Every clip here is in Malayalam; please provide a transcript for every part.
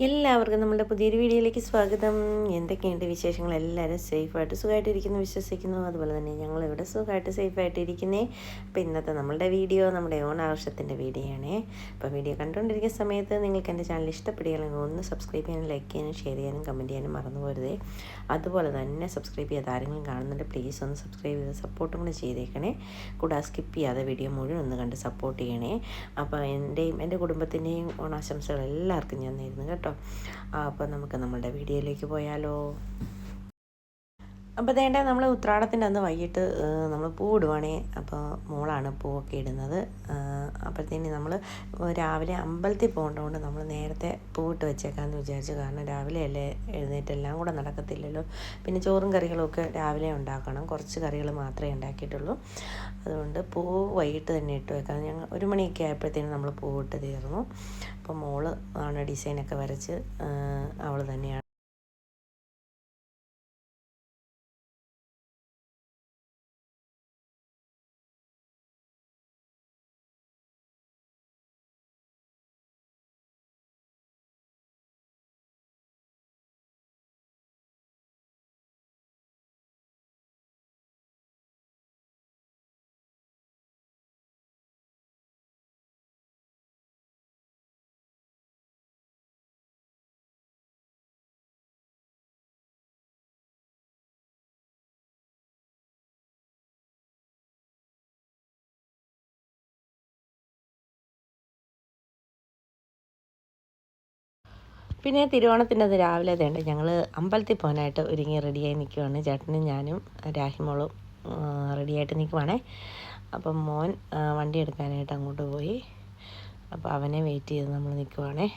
എല്ലാവർക്കും നമ്മുടെ പുതിയൊരു വീഡിയോയിലേക്ക് സ്വാഗതം. എന്തൊക്കെയുണ്ട് വിശേഷങ്ങൾ? എല്ലാവരും സേഫായിട്ട് സുഖമായിട്ടിരിക്കുന്നു വിശ്വസിക്കുന്നു. അതുപോലെ തന്നെ ഞങ്ങളിവിടെ സുഖമായിട്ട് സേഫായിട്ടിരിക്കുന്നേ. അപ്പോൾ ഇന്നത്തെ നമ്മളുടെ വീഡിയോ നമ്മുടെ ഓണാഘോഷത്തിൻ്റെ വീഡിയോ ആണേ. അപ്പോൾ വീഡിയോ കണ്ടുകൊണ്ടിരിക്കുന്ന സമയത്ത് നിങ്ങൾക്ക് എൻ്റെ ചാനൽ ഇഷ്ടപ്പെടുകയാണെങ്കിൽ ഒന്ന് സബ്സ്ക്രൈബ് ചെയ്യാനും ലൈക്ക് ചെയ്യാനും ഷെയർ ചെയ്യാനും കമൻറ്റ് ചെയ്യാനും മറന്നു പോരുതേ. അതുപോലെ തന്നെ സബ്സ്ക്രൈബ് ചെയ്യാതെ ആരെങ്കിലും കാണുന്നുണ്ട് പ്ലീസ് ഒന്ന് സബ്സ്ക്രൈബ് ചെയ്ത് സപ്പോർട്ടും കൂടെ ചെയ്തേക്കണേ. കൂടാതെ സ്കിപ്പ് ചെയ്യാതെ വീഡിയോ മുഴുവൻ ഒന്ന് കണ്ട് സപ്പോർട്ട് ചെയ്യണേ. അപ്പോൾ എൻ്റെ കുടുംബത്തിൻ്റെയും ഓണാശംസകൾ എല്ലാവർക്കും ഞാൻ നേരുന്നു കേട്ടോ. അപ്പോൾ നമുക്ക് നമ്മളുടെ വീഡിയോയിലേക്ക് പോയാലോ. അപ്പോൾ വേണ്ട നമ്മൾ ഉത്രാടത്തിൻ്റെ അന്ന് വൈകിട്ട് നമ്മൾ പൂ ഇടുവാണേ. അപ്പോൾ മോളാണ് പൂവൊക്കെ ഇടുന്നത്. അപ്പോഴത്തേന് നമ്മൾ രാവിലെ അമ്പലത്തിൽ പോകേണ്ടതുകൊണ്ട് നമ്മൾ നേരത്തെ പൂവിട്ട് വെച്ചേക്കാമെന്ന് വിചാരിച്ചു. കാരണം രാവിലെ അല്ലേ എഴുന്നേറ്റ് എല്ലാം കൂടെ നടക്കത്തില്ലല്ലോ. പിന്നെ ചോറും കറികളുമൊക്കെ രാവിലെ ഉണ്ടാക്കണം. കുറച്ച് കറികൾ മാത്രമേ ഉണ്ടാക്കിയിട്ടുള്ളൂ. അതുകൊണ്ട് പൂ വൈകിട്ട് തന്നെ ഇട്ട് വെക്കാം. ഞങ്ങൾ 1 മണിയൊക്കെ ആയപ്പോഴത്തേനും നമ്മൾ പൂവിട്ട് തീർന്നു. അപ്പോൾ മോള് ആണ് ഡിസൈനൊക്കെ വരച്ച് അവൾ തന്നെയാണ്. പിന്നെ തിരുവോണത്തിൻ്റെ രാവിലെ തേണ്ട ഞങ്ങൾ അമ്പലത്തിൽ പോകാനായിട്ട് ഒരുങ്ങി റെഡിയായി നിൽക്കുവാണ്. ചേട്ടനും ഞാനും രാഹിമോളും റെഡിയായിട്ട് നിൽക്കുവാണേ. അപ്പം മോൻ വണ്ടി എടുക്കാനായിട്ട് അങ്ങോട്ട് പോയി. അപ്പോൾ അവനെ വെയിറ്റ് ചെയ്ത് നമ്മൾ നിൽക്കുവാണേ.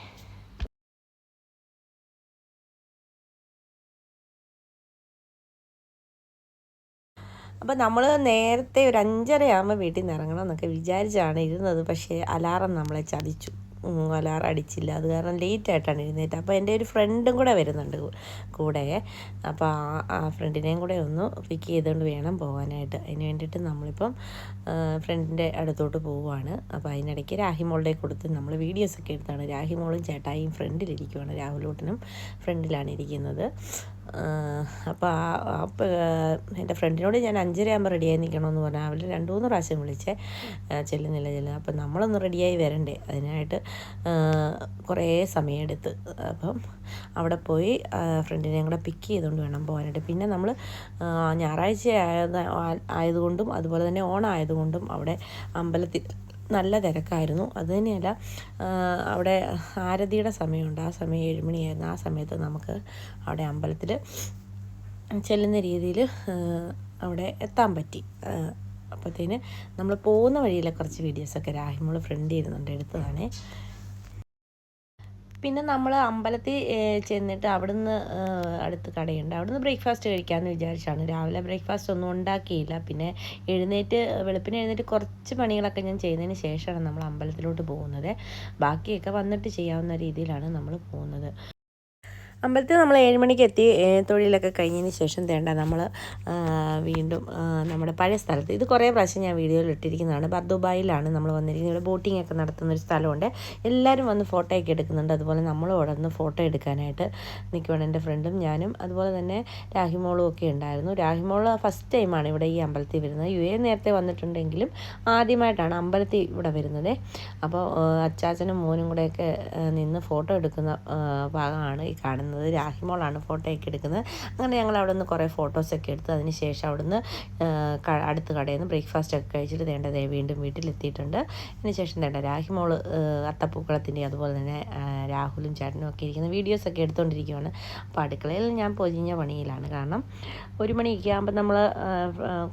അപ്പോൾ നമ്മൾ നേരത്തെ ഒരു 5:30 ആകുമ്പോൾ വീട്ടിൽ നിന്ന് ഇറങ്ങണം എന്നൊക്കെ വിചാരിച്ചാണ് ഇരുന്നത്. പക്ഷേ അലാറം നമ്മളെ ചതിച്ചു. അലാറം അടിച്ചില്ല. അത് കാരണം ലേറ്റായിട്ടാണ് എഴുന്നേറ്റ്. അപ്പോൾ എൻ്റെ ഒരു ഫ്രണ്ടും കൂടെ വരുന്നുണ്ട് കൂടെ. അപ്പോൾ ആ ഫ്രണ്ടിനെയും കൂടെ ഒന്ന് പിക്ക് ചെയ്തുകൊണ്ട് വേണം പോകാനായിട്ട്. അതിന് വേണ്ടിയിട്ട് നമ്മളിപ്പം ഫ്രണ്ടിൻ്റെ അടുത്തോട്ട് പോവുകയാണ്. അപ്പോൾ അതിനിടയ്ക്ക് രാഹിമോളുടെ കൊടുത്ത് നമ്മൾ വീഡിയോസൊക്കെ എടുത്താണ്. രാഹിമോളും ചേട്ടായിയും ഫ്രണ്ടിലിരിക്കുവാണ്. രാഹുലൂട്ടനും ഫ്രണ്ടിലാണ് ഇരിക്കുന്നത്. അപ്പോൾ എൻ്റെ ഫ്രണ്ടിനോട് ഞാൻ 5:30 ആകുമ്പോൾ റെഡിയായി നിൽക്കണമെന്ന് പറഞ്ഞാൽ അവർ 2-3 പ്രാവശ്യം വിളിച്ചേ ചെല്ലുന്നില്ല. അപ്പം നമ്മളൊന്ന് റെഡിയായി വരണ്ടേ. അതിനായിട്ട് കുറേ സമയമെടുത്ത്. അപ്പം അവിടെ പോയി ഫ്രണ്ടിനെയും കൂടെ പിക്ക് ചെയ്തുകൊണ്ട് വേണം പോകാനായിട്ട്. പിന്നെ നമ്മൾ ഞായറാഴ്ച ആയതുകൊണ്ടും അതുപോലെ തന്നെ ഓണം ആയതുകൊണ്ടും അവിടെ അമ്പലത്തിൽ നല്ല തിരക്കായിരുന്നു. അതുതന്നെയല്ല, അവിടെ ആരതിയുടെ സമയമുണ്ട്. ആ സമയം 7 മണിയായിരുന്നു. ആ സമയത്ത് നമുക്ക് അവിടെ അമ്പലത്തിൽ ചെല്ലുന്ന രീതിയിൽ അവിടെ എത്താൻ പറ്റി. അപ്പോഴത്തേന് നമ്മൾ പോകുന്ന വഴിയിലെ കുറച്ച് വീഡിയോസൊക്കെ രാഹിമോൾ ഫ്രണ്ട് ചെയ്യുന്നുണ്ട്, എടുത്തതാണേ. പിന്നെ നമ്മൾ അമ്പലത്തിൽ ചെന്നിട്ട് അവിടുന്ന് അടുത്ത് കടയുണ്ട്. അവിടുന്ന് ബ്രേക്ക്ഫാസ്റ്റ് കഴിക്കാമെന്ന് വിചാരിച്ചാണ്. രാവിലെ ബ്രേക്ക്ഫാസ്റ്റ് ഒന്നും ഉണ്ടാക്കിയില്ല. പിന്നെ വെളുപ്പിന് എഴുന്നേറ്റ് കുറച്ച് പണികളൊക്കെ ഞാൻ ചെയ്തതിന് ശേഷമാണ് നമ്മൾ അമ്പലത്തിലോട്ട് പോകുന്നത്. ബാക്കിയൊക്കെ വന്നിട്ട് ചെയ്യാവുന്ന രീതിയിലാണ് നമ്മൾ പോകുന്നത്. അമ്പലത്തിൽ നമ്മൾ 7 മണിക്ക് എത്തി. തൊഴിലൊക്കെ കഴിഞ്ഞതിന് ശേഷം നമ്മൾ വീണ്ടും നമ്മുടെ പഴയ സ്ഥലത്ത്, ഇത് കുറേ പ്രാവശ്യം ഞാൻ വീഡിയോയിൽ ഇട്ടിരിക്കുന്നതാണ്, ബർദുബായിലാണ് നമ്മൾ വന്നിരിക്കുന്നത്. ഇവിടെ ബോട്ടിംഗ് ഒക്കെ നടത്തുന്നൊരു സ്ഥലമുണ്ട്. എല്ലാവരും വന്ന് ഫോട്ടോ ഒക്കെ എടുക്കുന്നുണ്ട്. അതുപോലെ നമ്മളും അവിടെ നിന്ന് ഫോട്ടോ എടുക്കാനായിട്ട് നിൽക്കുവാണ്. എൻ്റെ ഫ്രണ്ടും ഞാനും അതുപോലെ തന്നെ രാഹിമോളും ഒക്കെ ഉണ്ടായിരുന്നു. രാഹിമോൾ ഫസ്റ്റ് ടൈമാണ് ഇവിടെ ഈ അമ്പലത്തിൽ വരുന്നത്. UAE നേരത്തെ വന്നിട്ടുണ്ടെങ്കിലും ആദ്യമായിട്ടാണ് അമ്പലത്തിൽ ഇവിടെ വരുന്നത്. അപ്പോൾ അച്ചാച്ചനും മോനും കൂടെയൊക്കെ നിന്ന് ഫോട്ടോ എടുക്കുന്ന ഭാഗമാണ് ഈ കാണുന്നത്. രാഹിമോളാണ് ഫോട്ടോയൊക്കെ എടുക്കുന്നത്. അങ്ങനെ ഞങ്ങൾ അവിടെ നിന്ന് കുറേ ഫോട്ടോസൊക്കെ എടുത്ത് അതിന് ശേഷം അവിടെ നിന്ന് അടുത്ത കടയിൽ നിന്ന് ബ്രേക്ക്ഫാസ്റ്റൊക്കെ കഴിച്ചിട്ട് വീണ്ടും വീട്ടിലെത്തിയിട്ടുണ്ട്. അതിന് ശേഷം രാഹിമോൾ അത്തപ്പൂക്കളത്തിൻ്റെ അതുപോലെ തന്നെ രാഹുലും ചേട്ടനും ഒക്കെ ഇരിക്കുന്ന വീഡിയോസൊക്കെ എടുത്തുകൊണ്ടിരിക്കുകയാണ്. അപ്പോൾ അടുക്കളയിൽ ഞാൻ പൊതിഞ്ഞ പണിയിലാണ്. കാരണം 1 മണിയൊക്കെ ആകുമ്പോൾ നമ്മൾ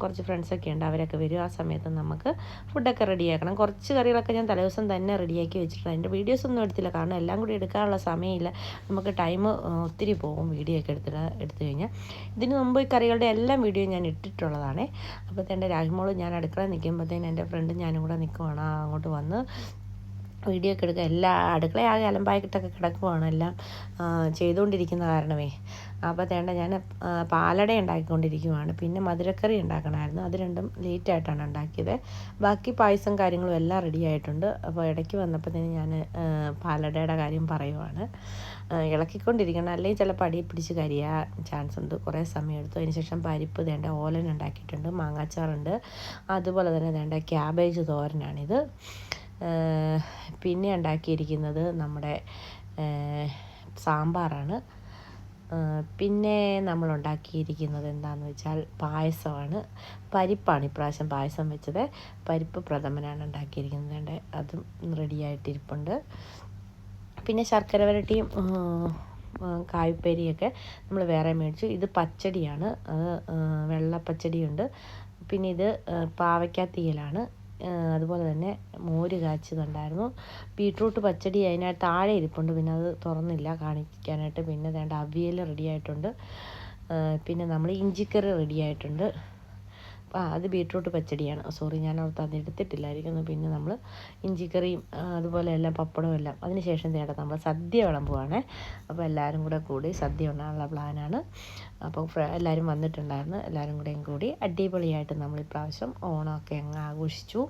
കുറച്ച് ഫ്രണ്ട്സൊക്കെ ഉണ്ട്, അവരൊക്കെ വരും. ആ സമയത്ത് നമുക്ക് ഫുഡൊക്കെ റെഡിയാക്കണം. കുറച്ച് കറികളൊക്കെ ഞാൻ തലേദിവസം തന്നെ റെഡിയാക്കി വെച്ചിട്ടുണ്ട്. അതിൻ്റെ വീഡിയോസൊന്നും എടുത്തില്ല, കാരണം എല്ലാം കൂടി എടുക്കാനുള്ള സമയമില്ല. നമുക്ക് ടൈം ഒത്തിരി പോകും വീഡിയോ ഒക്കെ എടുത്തു കഴിഞ്ഞാൽ. ഇതിന് മുമ്പ് ഈ കറികളുടെ എല്ലാം വീഡിയോ ഞാൻ ഇട്ടിട്ടുള്ളതാണ്. അപ്പോൾ എൻ്റെ രാഹിമോൾ ഞാൻ അടുക്കള നിൽക്കുമ്പോഴത്തേന് എൻ്റെ ഫ്രണ്ട് ഞാനും കൂടെ നിൽക്കുവാണ്. അങ്ങോട്ട് വന്ന് വീഡിയോ ഒക്കെ എടുക്കുക. എല്ലാ അടുക്കളയാകെ അലമ്പായിട്ടൊക്കെ കിടക്കുവാണ് എല്ലാം ചെയ്തുകൊണ്ടിരിക്കുന്ന കാരണമേ. അപ്പോൾ തേണ്ട ഞാൻ പാലട ഉണ്ടാക്കിക്കൊണ്ടിരിക്കുവാണ്. പിന്നെ മധുരക്കറി ഉണ്ടാക്കണമായിരുന്നു, അത് രണ്ടും ലേറ്റായിട്ടാണ് ഉണ്ടാക്കിയത്. ബാക്കി പായസം കാര്യങ്ങളും എല്ലാം റെഡി ആയിട്ടുണ്ട്. അപ്പോൾ ഇടയ്ക്ക് വന്നപ്പോഴത്തേന് ഞാൻ പാലടയുടെ കാര്യം പറയുവാണ്. ഇളക്കിക്കൊണ്ടിരിക്കണം, അല്ലെങ്കിൽ ചിലപ്പോൾ അടി പിടിച്ച് കരിയാൻ ചാൻസ് ഉണ്ട്. കുറേ സമയം എടുത്തു. അതിന് ശേഷം പരിപ്പ് തേണ്ട ഓലൻ ഉണ്ടാക്കിയിട്ടുണ്ട്, മാങ്ങാച്ചാറുണ്ട്, അതുപോലെ തന്നെ തേണ്ട ക്യാബേജ് തോരനാണിത്. പിന്നെ ഉണ്ടാക്കിയിരിക്കുന്നത് നമ്മുടെ സാമ്പാറാണ്. പിന്നെ നമ്മൾ ഉണ്ടാക്കിയിരിക്കുന്നത് എന്താണെന്ന് വെച്ചാൽ പായസമാണ്. പരിപ്പാണ് ഇപ്രാവശ്യം പായസം വെച്ചത്. പരിപ്പ് പ്രഥമനാണ് ഉണ്ടാക്കിയിരിക്കുന്നത്, അതും റെഡിയായിട്ടിരിപ്പുണ്ട്. പിന്നെ ശർക്കര വരട്ടിയും കായ്പേരിയൊക്കെ നമ്മൾ വേറെ മേടിച്ചു. ഇത് പച്ചടിയാണ്, അത് വെള്ളപ്പച്ചടിയുണ്ട്. പിന്നെ ഇത് പാവയ്ക്കാത്തീയലാണ്. അതുപോലെ തന്നെ മോര് കാച്ചിയതുണ്ടായിരുന്നു. ബീട്രൂട്ട് പച്ചടി അതിനകത്ത് താഴെ ഇരിപ്പുണ്ട്, പിന്നെ അത് തുറന്നില്ല കാണിക്കാനായിട്ട്. പിന്നെ വേണ്ട അവിയൽ റെഡി ആയിട്ടുണ്ട്. പിന്നെ നമ്മൾ ഇഞ്ചിക്കറി റെഡി ആയിട്ടുണ്ട്. അത് ബീട്രൂട്ട് പച്ചടിയാണ്, സോറി ഞാൻ ഓർത്ത് അത് എടുത്തിട്ടില്ലായിരിക്കുന്നു. പിന്നെ നമ്മൾ ഇഞ്ചിക്കറിയും അതുപോലെ എല്ലാം പപ്പടവും എല്ലാം. അതിന് ശേഷം തേടാ നമ്മൾ സദ്യ വിളമ്പുവാണ്. അപ്പോൾ എല്ലാവരും കൂടെ കൂടി സദ്യ ഉണ്ടാകാനുള്ള പ്ലാനാണ്. അപ്പോൾ എല്ലാവരും വന്നിട്ടുണ്ടായിരുന്നു. എല്ലാവരും കൂടി അടിപൊളിയായിട്ട് നമ്മൾ ഇപ്രാവശ്യം ഓണമൊക്കെ അങ്ങ് ആഘോഷിച്ചു.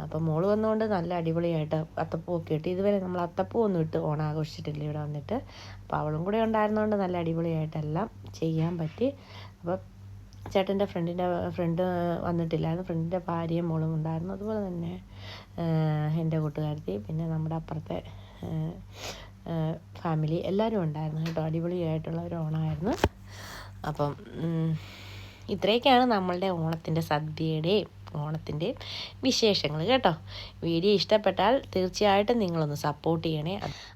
അപ്പം മോള് വന്നുകൊണ്ട് നല്ല അടിപൊളിയായിട്ട് അത്തപ്പൂവൊക്കെ ഇട്ട്, ഇതുവരെ നമ്മൾ അത്തപ്പൂവൊന്നും ഇട്ട് ഓണം ആഘോഷിച്ചിട്ടില്ല ഇവിടെ വന്നിട്ട്. അപ്പോൾ അവളും കൂടെ ഉണ്ടായിരുന്നതുകൊണ്ട് നല്ല അടിപൊളിയായിട്ടെല്ലാം ചെയ്യാൻ പറ്റി. അപ്പോൾ ചേട്ടൻ്റെ ഫ്രണ്ട് വന്നിട്ടില്ലായിരുന്നു, ഫ്രണ്ടിൻ്റെ ഭാര്യയും മോളും ഉണ്ടായിരുന്നു. അതുപോലെ തന്നെ എൻ്റെ കൂട്ടുകാരത്തി, പിന്നെ നമ്മുടെ അപ്പുറത്തെ ഫാമിലി എല്ലാവരും ഉണ്ടായിരുന്നു കേട്ടോ. അടിപൊളിയായിട്ടുള്ള ഒരു ഓണമായിരുന്നു. അപ്പം ഇത്രയൊക്കെയാണ് നമ്മളുടെ ഓണത്തിൻ്റെ സദ്യയുടെയും ഓണത്തിൻ്റെയും വിശേഷങ്ങൾ കേട്ടോ. വീഡിയോ ഇഷ്ടപ്പെട്ടാൽ തീർച്ചയായിട്ടും നിങ്ങളൊന്ന് സപ്പോർട്ട് ചെയ്യണേ.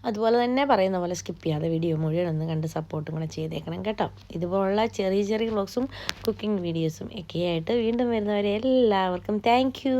അതുപോലെ തന്നെ പറയുന്ന പോലെ സ്കിപ്പ് ചെയ്യാതെ വീഡിയോ മുഴുവൻ ഒന്ന് കണ്ട് സപ്പോർട്ടും കൂടെ ചെയ്തേക്കണം കേട്ടോ. ഇതുപോലുള്ള ചെറിയ ചെറിയ വ്ളോഗ്സും കുക്കിംഗ് വീഡിയോസും ഒക്കെ ആയിട്ട് വീണ്ടും വരുന്നവരെ എല്ലാവർക്കും താങ്ക് യു.